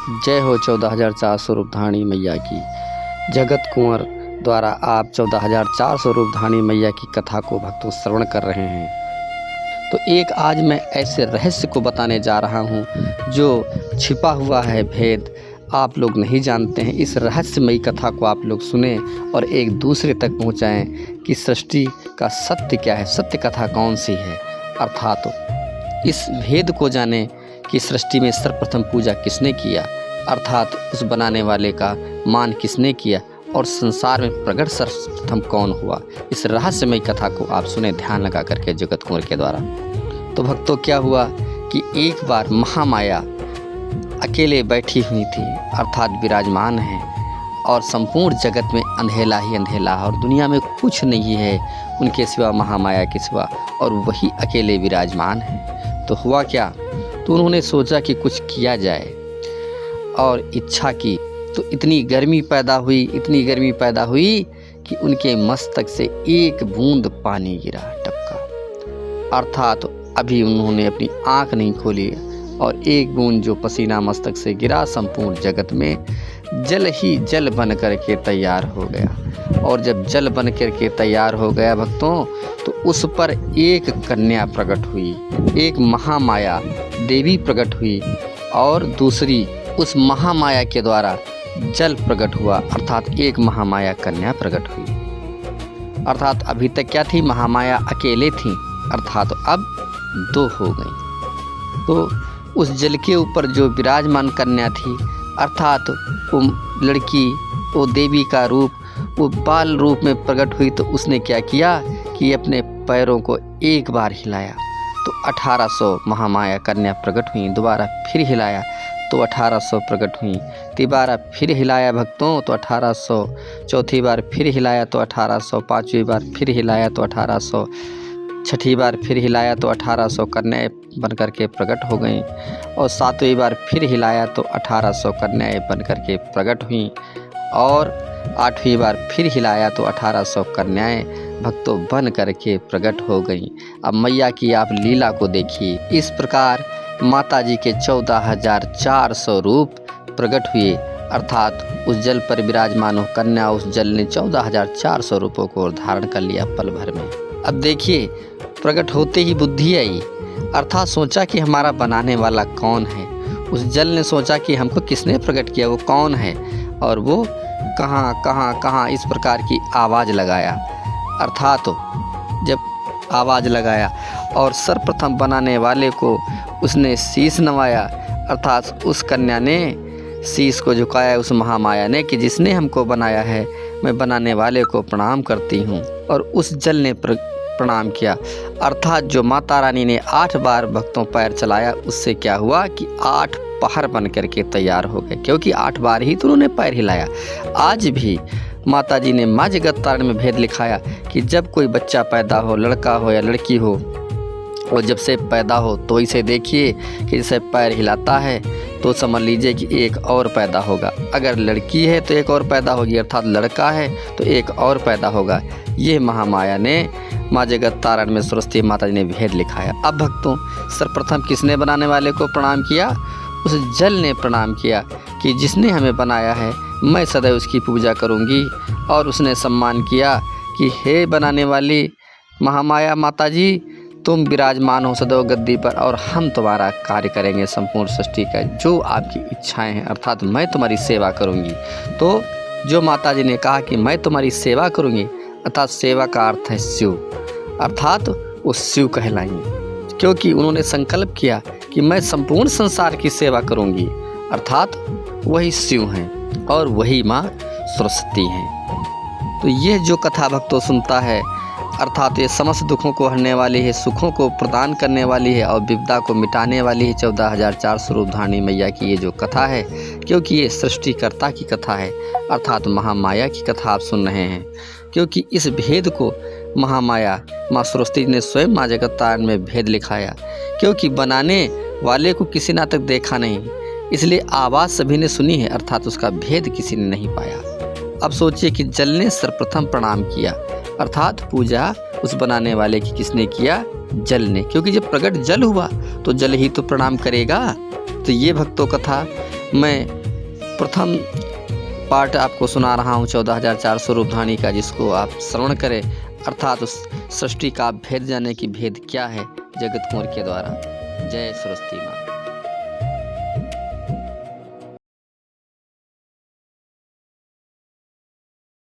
जय हो 14,400 रूपधानी मैया की। जगत कुंवर द्वारा आप 14,400 रूपधानी मैया की कथा को भक्तों श्रवण कर रहे हैं। तो एक आज मैं ऐसे रहस्य को बताने जा रहा हूँ जो छिपा हुआ है, भेद आप लोग नहीं जानते हैं। इस रहस्यमयी कथा को आप लोग सुने और एक दूसरे तक पहुँचाएँ कि सृष्टि का सत्य क्या है, सत्य कथा कौन सी है। अर्थात इस भेद को जाने कि सृष्टि में सर्वप्रथम पूजा किसने किया, अर्थात उस बनाने वाले का मान किसने किया और संसार में प्रकट सर्वप्रथम कौन हुआ। इस रहस्यमय कथा को आप सुने ध्यान लगा करके जगत कुंवर के द्वारा। तो भक्तों क्या हुआ कि एक बार महामाया अकेले बैठी हुई थी, अर्थात विराजमान है और संपूर्ण जगत में अंधेला ही अंधेला है और दुनिया में कुछ नहीं है उनके सिवा, महामाया के सिवा, और वही अकेले विराजमान है। तो हुआ क्या, तो उन्होंने सोचा कि कुछ किया जाए और इच्छा की। तो इतनी गर्मी पैदा हुई कि उनके मस्तक से एक बूंद पानी गिरा, टपका। अर्थात अभी उन्होंने अपनी आंख नहीं खोली और एक बूंद जो पसीना मस्तक से गिरा संपूर्ण जगत में जल ही जल बन करके तैयार हो गया। और जब जल बन करके तैयार हो गया भक्तों, तो उस पर एक कन्या प्रकट हुई, एक महामाया देवी प्रकट हुई और दूसरी उस महामाया के द्वारा जल प्रकट हुआ, अर्थात एक महामाया कन्या प्रकट हुई। अर्थात अभी तक क्या थी, महामाया अकेले थी, अर्थात अब दो हो गई। तो उस जल के ऊपर जो विराजमान कन्या थी, अर्थात वो लड़की, वो देवी का रूप, वो बाल रूप में प्रकट हुई। तो उसने क्या किया कि अपने पैरों को एक बार हिलाया तो 1800 महामाया कन्या प्रकट हुई। दोबारा फिर हिलाया तो 1800 प्रकट हुई। तिबारा फिर हिलाया भक्तों तो 1800, चौथी बार फिर हिलाया तो 1800, पांचवी बार फिर हिलाया तो 1800, छठी बार फिर हिलाया तो 1800 कन्याएं बन करके प्रकट हो गईं और सातवीं बार फिर हिलाया तो 1800 कन्याएं बन करके प्रकट हुईं और आठवीं बार फिर हिलाया तो 1800 कन्याएं भक्तों बन करके प्रकट हो गईं। अब मैया की आप लीला को देखिए। इस प्रकार माता जी के 14,400 रूप प्रकट हुए, अर्थात उस जल पर विराजमान हो कन्या, उस जल ने 14,400 रूपों को धारण कर लिया पल भर में। अब देखिए, प्रकट होते ही बुद्धि आई, अर्थात सोचा कि हमारा बनाने वाला कौन है। उस जल ने सोचा कि हमको किसने प्रकट किया, वो कौन है और वो कहाँ इस प्रकार की आवाज़ लगाया। अर्थात जब आवाज़ लगाया और सर्वप्रथम बनाने वाले को उसने शीश नवाया, अर्थात उस कन्या ने शीश को झुकाया उस महामाया ने कि जिसने हमको बनाया है, मैं बनाने वाले को प्रणाम करती हूँ। और उस जल ने प्रणाम किया, अर्थात जो माता रानी ने 8 बार भक्तों पैर चलाया, उससे क्या हुआ कि 8 पहाड़ बन करके तैयार हो गए, क्योंकि 8 बार ही तो उन्होंने पैर हिलाया। आज भी माता जी ने माँ जगत तारण में भेद लिखाया कि जब कोई बच्चा पैदा हो, लड़का हो या लड़की हो, और जब से पैदा हो तो इसे देखिए कि जैसे पैर हिलाता है तो समझ लीजिए कि एक और पैदा होगा। अगर लड़की है तो एक और पैदा होगी, अर्थात लड़का है तो एक और पैदा होगा। ये महामाया ने माँ जगत तारण में सरस्वती माता जी ने भेद लिखाया। अब भक्तों, सर्वप्रथम किसने बनाने वाले को प्रणाम किया? उस जल ने प्रणाम किया कि जिसने हमें बनाया है, मैं सदैव उसकी पूजा करूँगी। और उसने सम्मान किया कि हे बनाने वाली महामाया माता जी, तुम विराजमान हो सदैव गद्दी पर और हम तुम्हारा कार्य करेंगे संपूर्ण सृष्टि का, जो आपकी इच्छाएं हैं, अर्थात मैं तुम्हारी सेवा करूंगी। तो जो माता जी ने कहा कि मैं तुम्हारी सेवा करूंगी, अर्थात सेवा का अर्थ है शिव, अर्थात वो शिव कहलाएंगे, क्योंकि उन्होंने संकल्प किया कि मैं संपूर्ण संसार की सेवा करूंगी, अर्थात वही शिव हैं और वही माँ सरस्वती हैं। तो ये जो कथा भक्तों सुनता है, अर्थात ये समस्त दुखों को हरने वाली है, सुखों को प्रदान करने वाली है और विपदा को मिटाने वाली है 14,400 रूपधानी मैया की ये जो कथा है, क्योंकि ये सृष्टिकर्ता की कथा है, अर्थात महामाया की कथा आप सुन रहे हैं। क्योंकि इस भेद को महामाया माँ सरस्वती ने स्वयं माँ जगत तारण में भेद लिखाया, क्योंकि बनाने वाले को किसी ने तक देखा नहीं, इसलिए आवाज़ सभी ने सुनी है, अर्थात उसका भेद किसी ने नहीं पाया। अब सोचिए कि जल ने सर्वप्रथम प्रणाम किया, अर्थात पूजा उस बनाने वाले की किसने किया? जल ने, क्योंकि जब प्रकट जल हुआ तो जल ही तो प्रणाम करेगा। तो ये भक्तों कथा मैं प्रथम पाठ आपको सुना रहा हूँ 14,400 रूपधानी का, जिसको आप श्रवण करें, अर्थात उस सृष्टि का भेद जाने की भेद क्या है जगत कुंवर के द्वारा। जय सरस्वती माँ।